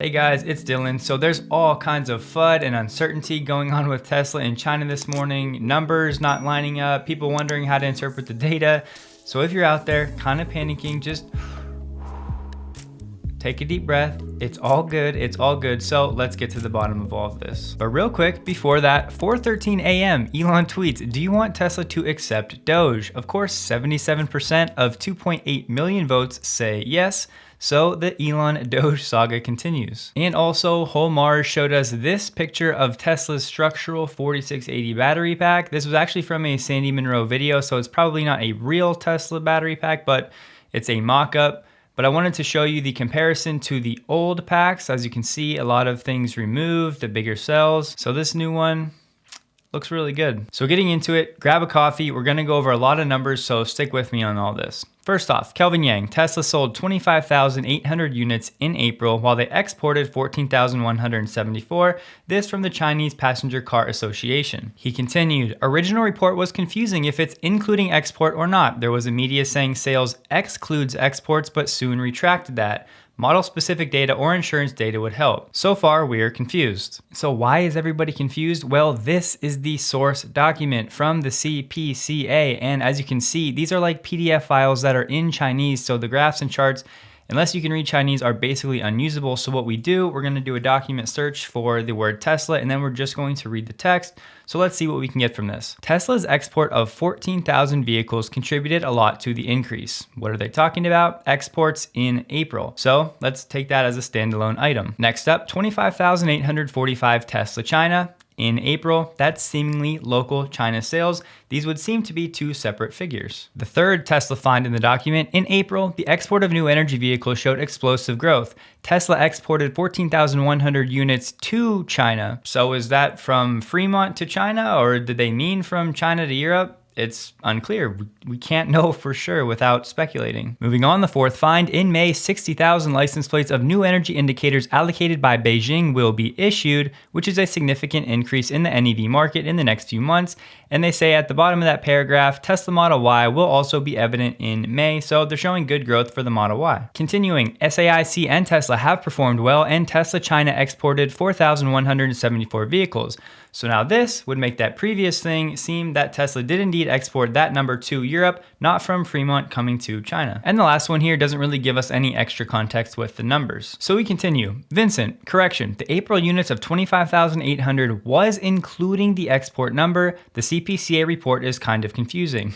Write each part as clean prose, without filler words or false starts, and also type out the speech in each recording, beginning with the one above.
Hey guys, it's Dylan. So there's all kinds of FUD and uncertainty going on with Tesla in China this morning. Numbers not lining up, people wondering how to interpret the data. So if you're out there kind of panicking, just take a deep breath. It's all good. It's all good. So let's get to the bottom of all of this. But real quick, before that, 4:13 a.m., Elon tweets, "Do you want Tesla to accept Doge?" Of course, 77% of 2.8 million votes say yes. So the Elon Doge saga continues. And also, Whole Mars showed us this picture of Tesla's structural 4680 battery pack. This was actually from a Sandy Munro video, so it's probably not a real Tesla battery pack, but it's a mock-up. But I wanted to show you the comparison to the old packs. As you can see, a lot of things removed, the bigger cells. So this new one looks really good. So getting into it, grab a coffee. We're gonna go over a lot of numbers, so stick with me on all this. First off, Kelvin Yang, Tesla sold 25,800 units in April while they exported 14,174, this from the Chinese Passenger Car Association. He continued, original report was confusing if it's including export or not. There was a media saying sales excludes exports but soon retracted that. Model-specific data or insurance data would help. So far, we're confused. So why is everybody confused? Well, this is the source document from the CPCA. And as you can see, these are like PDF files that are in Chinese. So the graphs and charts, unless you can read Chinese, are basically unusable. So what we do, we're gonna do a document search for the word Tesla, and then we're just going to read the text. So let's see what we can get from this. Tesla's export of 14,000 vehicles contributed a lot to the increase. What are they talking about? Exports in April. So let's take that as a standalone item. Next up, 25,845 Tesla China. In April, that's seemingly local China sales. These would seem to be two separate figures. The third Tesla find in the document, in April, the export of new energy vehicles showed explosive growth. Tesla exported 14,100 units to China. So is that from Fremont to China, or did they mean from China to Europe? It's unclear. We can't know for sure without speculating. Moving on, the fourth find, in May, 60,000 license plates of new energy indicators allocated by Beijing will be issued, which is a significant increase in the NEV market in the next few months. And they say at the bottom of that paragraph, Tesla Model Y will also be evident in May, so they're showing good growth for the Model Y. Continuing, SAIC and Tesla have performed well, and Tesla China exported 4,174 vehicles. So now this would make that previous thing seem that Tesla did indeed export that number to Europe, not from Fremont coming to China. And the last one here doesn't really give us any extra context with the numbers. So we continue. Vincent, correction, the April units of 25,800 was including the export number. The CPCA report is kind of confusing.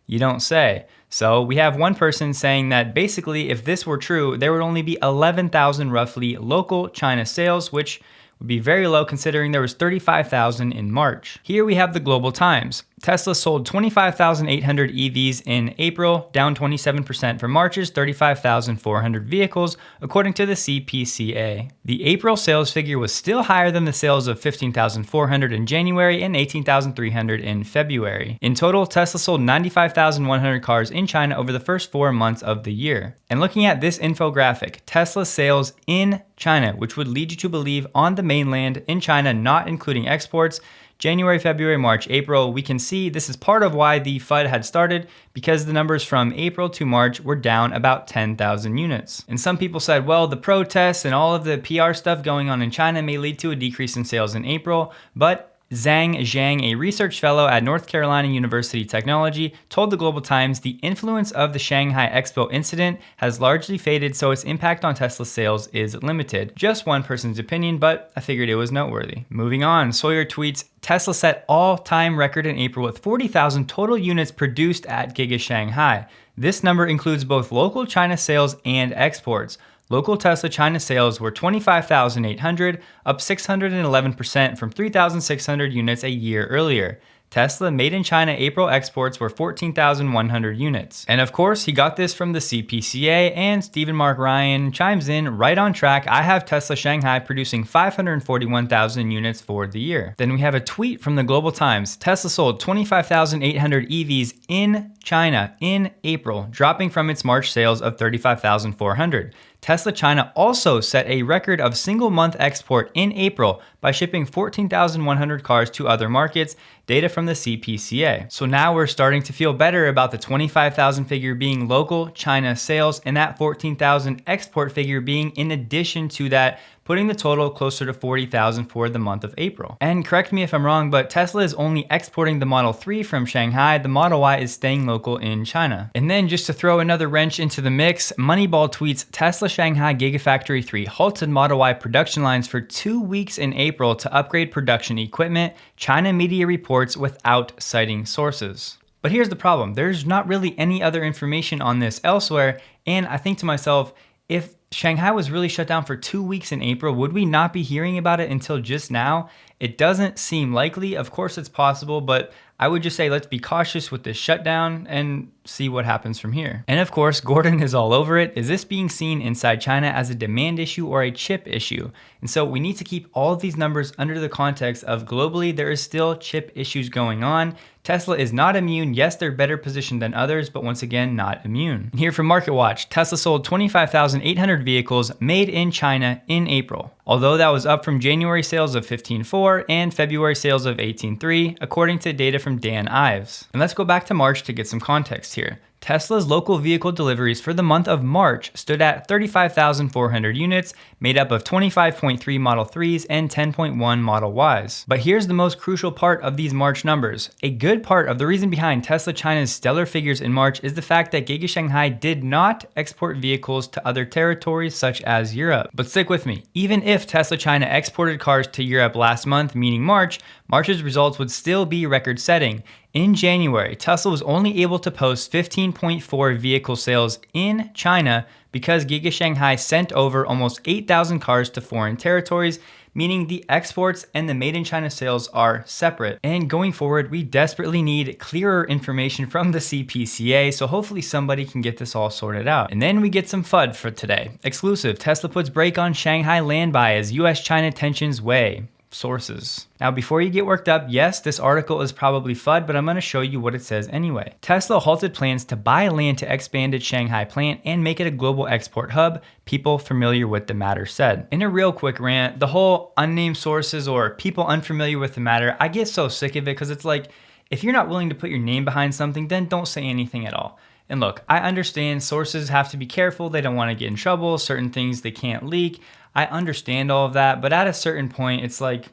You don't say. So we have one person saying that basically if this were true, there would only be 11,000 roughly local China sales, which would be very low considering there was 35,000 in March. Here we have the global times. Tesla sold 25,800 EVs in April, down 27% from March's 35,400 vehicles, according to the CPCA. The April sales figure was still higher than the sales of 15,400 in January and 18,300 in February. In total, Tesla sold 95,100 cars in China over the first 4 months of the year. And looking at this infographic, Tesla sales in China, which would lead you to believe on the mainland in China, not including exports, January, February, March, April, we can see this is part of why the FUD had started, because the numbers from April to March were down about 10,000 units. And some people said, well, the protests and all of the PR stuff going on in China may lead to a decrease in sales in April, but Zhang Zhang, a research fellow at North Carolina University Technology, told the Global Times the influence of the Shanghai Expo incident has largely faded, so its impact on Tesla sales is limited. Just one person's opinion, but I figured it was noteworthy. Moving on, Sawyer tweets, Tesla set all-time record in April with 40,000 total units produced at Giga Shanghai. This number includes both local China sales and exports. Local Tesla China sales were 25,800, up 611% from 3,600 units a year earlier. Tesla made in China April exports were 14,100 units. And of course, he got this from the CPCA, and Stephen Mark Ryan chimes in, right on track, I have Tesla Shanghai producing 541,000 units for the year. Then we have a tweet from the Global Times. Tesla sold 25,800 EVs in China in April, dropping from its March sales of 35,400. Tesla China also set a record of single month export in April by shipping 14,100 cars to other markets, data from the CPCA. So now we're starting to feel better about the 25,000 figure being local China sales and that 14,000 export figure being in addition to that putting the total closer to 40,000 for the month of April. And correct me if I'm wrong, but Tesla is only exporting the Model 3 from Shanghai. The Model Y is staying local in China. And then just to throw another wrench into the mix, Moneyball tweets Tesla Shanghai Gigafactory 3 halted Model Y production lines for 2 weeks in April to upgrade production equipment, China media reports without citing sources. But here's the problem. There's not really any other information on this elsewhere. And I think to myself, if Shanghai was really shut down for 2 weeks in April, would we not be hearing about it until just now? It doesn't seem likely. Of course it's possible, but I would just say let's be cautious with this shutdown and see what happens from here. And of course, Gordon is all over it. Is this being seen inside China as a demand issue or a chip issue? And so we need to keep all of these numbers under the context of globally, there is still chip issues going on. Tesla is not immune. Yes, they're better positioned than others, but once again, not immune. And here from MarketWatch, Tesla sold 25,800 vehicles made in China in April. Although that was up from January sales of 15.4 and February sales of 18.3, according to data from Dan Ives. And let's go back to March to get some context here. Tesla's local vehicle deliveries for the month of March stood at 35,400 units, made up of 25.3 Model 3s and 10.1 Model Ys. But here's the most crucial part of these March numbers. A good part of the reason behind Tesla China's stellar figures in March is the fact that Giga Shanghai did not export vehicles to other territories such as Europe. But stick with me, even if Tesla China exported cars to Europe last month, meaning March, March's results would still be record-setting. In January, Tesla was only able to post 15.4 vehicle sales in China because Giga Shanghai sent over almost 8,000 cars to foreign territories, meaning the exports and the made in China sales are separate. And going forward, we desperately need clearer information from the CPCA, so hopefully somebody can get this all sorted out. And then we get some FUD for today. Exclusive, Tesla puts brake on Shanghai land buy as US-China tensions weigh. Sources. Now, before you get worked up, yes, this article is probably FUD, but I'm going to show you what it says anyway. Tesla halted plans to buy land to expand its Shanghai plant and make it a global export hub, people familiar with the matter said. In a real quick rant, the whole unnamed sources or people unfamiliar with the matter, I get so sick of it because it's like, if you're not willing to put your name behind something, then don't say anything at all. And look, I understand sources have to be careful. They don't want to get in trouble. Certain things they can't leak. I understand all of that, but at a certain point, it's like,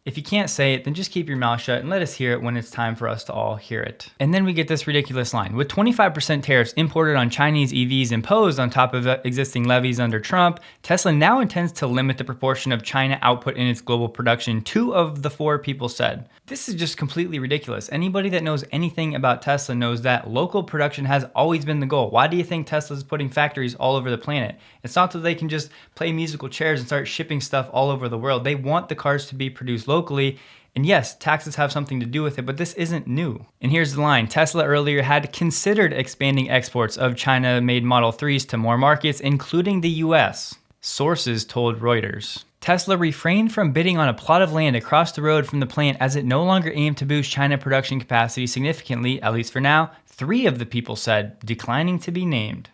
if you can't say it, then just keep your mouth shut and let us hear it when it's time for us to all hear it. And then we get this ridiculous line. With 25% tariffs imported on Chinese EVs imposed on top of existing levies under Trump, Tesla now intends to limit the proportion of China output in its global production, 2 of the 4 people said. This is just completely ridiculous. Anybody that knows anything about Tesla knows that local production has always been the goal. Why do you think Tesla's putting factories all over the planet? It's not that they can just play musical chairs and start shipping stuff all over the world. They want the cars to be produced locally. And yes, taxes have something to do with it, but this isn't new. And here's the line. Tesla earlier had considered expanding exports of China-made Model 3s to more markets, including the US. Sources told Reuters. Tesla refrained from bidding on a plot of land across the road from the plant as it no longer aimed to boost China production capacity significantly, at least for now, 3 of the people said, declining to be named.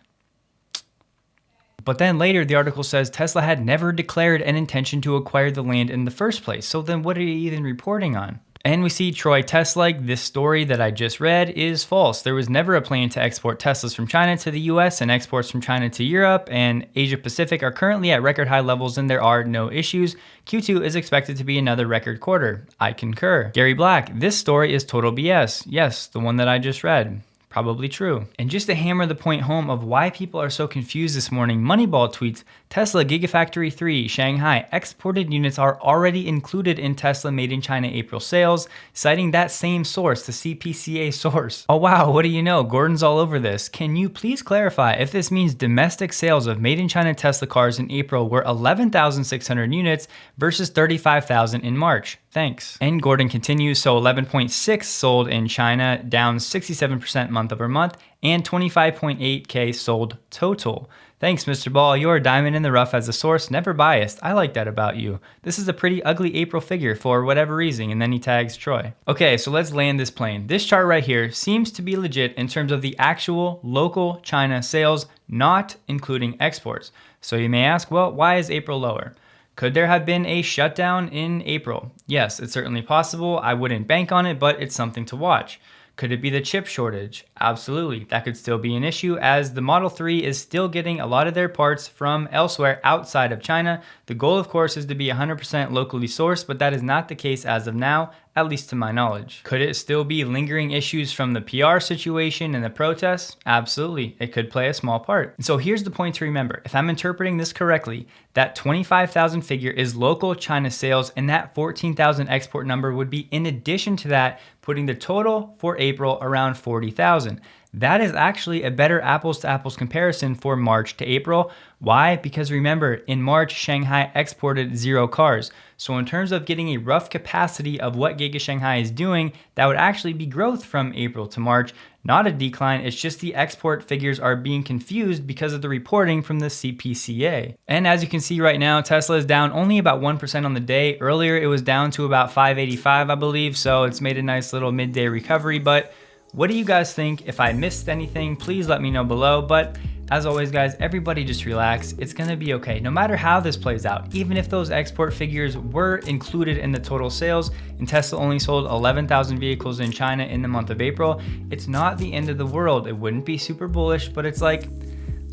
But then later the article says Tesla had never declared an intention to acquire the land in the first place. So then what are you even reporting on? And we see Troy Tesla, this story that I just read is false. There was never a plan to export Teslas from China to the US, and exports from China to Europe and Asia Pacific are currently at record high levels and there are no issues. Q2 is expected to be another record quarter. I concur. Gary Black, this story is total BS. Yes, the one that I just read. Probably true. And just to hammer the point home of why people are so confused this morning, Moneyball tweets, Tesla Gigafactory 3, Shanghai, exported units are already included in Tesla made in China April sales, citing that same source, the CPCA source. Oh wow, what do you know? Gordon's all over this. Can you please clarify if this means domestic sales of made in China Tesla cars in April were 11,600 units versus 35,000 in March? Thanks. And Gordon continues, so 11.6 sold in China, down 67% month over month, and 25.8K sold total. Thanks, Mr. Ball. You're a diamond in the rough as a source, never biased. I like that about you. This is a pretty ugly April figure for whatever reason, and then he tags Troy. Okay, so let's land this plane. This chart right here seems to be legit in terms of the actual local China sales, not including exports. So you may ask, well, why is April lower? Could there have been a shutdown in April? Yes, it's certainly possible. I wouldn't bank on it, but it's something to watch. Could it be the chip shortage? Absolutely, that could still be an issue as the Model 3 is still getting a lot of their parts from elsewhere outside of China. The goal, of course, is to be 100% locally sourced, but that is not the case as of now, at least to my knowledge. Could it still be lingering issues from the PR situation and the protests? Absolutely, it could play a small part. And so here's the point to remember. If I'm interpreting this correctly, that 25,000 figure is local China sales, and that 14,000 export number would be in addition to that, putting the total for April around 40,000. That is actually a better apples to apples comparison for March to April. Why? Because remember, in March, Shanghai exported 0 cars. So in terms of getting a rough capacity of what Giga Shanghai is doing, that would actually be growth from April to March, not a decline. It's just the export figures are being confused because of the reporting from the CPCA. And as you can see right now, Tesla is down only about 1% on the day. Earlier, it was down to about 585, I believe. So it's made a nice little midday recovery, but what do you guys think? If I missed anything, please let me know below. But as always, guys, everybody just relax. It's gonna be okay. No matter how this plays out, even if those export figures were included in the total sales and Tesla only sold 11,000 vehicles in China in the month of April, it's not the end of the world. It wouldn't be super bullish, but it's like,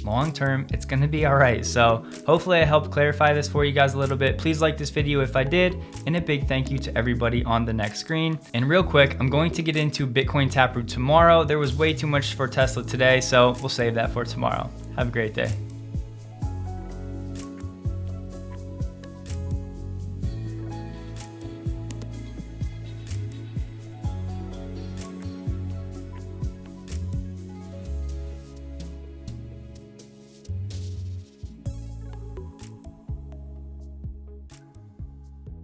long term, it's gonna be all right. So hopefully I helped clarify this for you guys a little bit. Please like this video if I did, and a big thank you to everybody on the next screen. And real quick, I'm going to get into Bitcoin Taproot tomorrow. There was way too much for Tesla today, so we'll save that for tomorrow. Have a great day.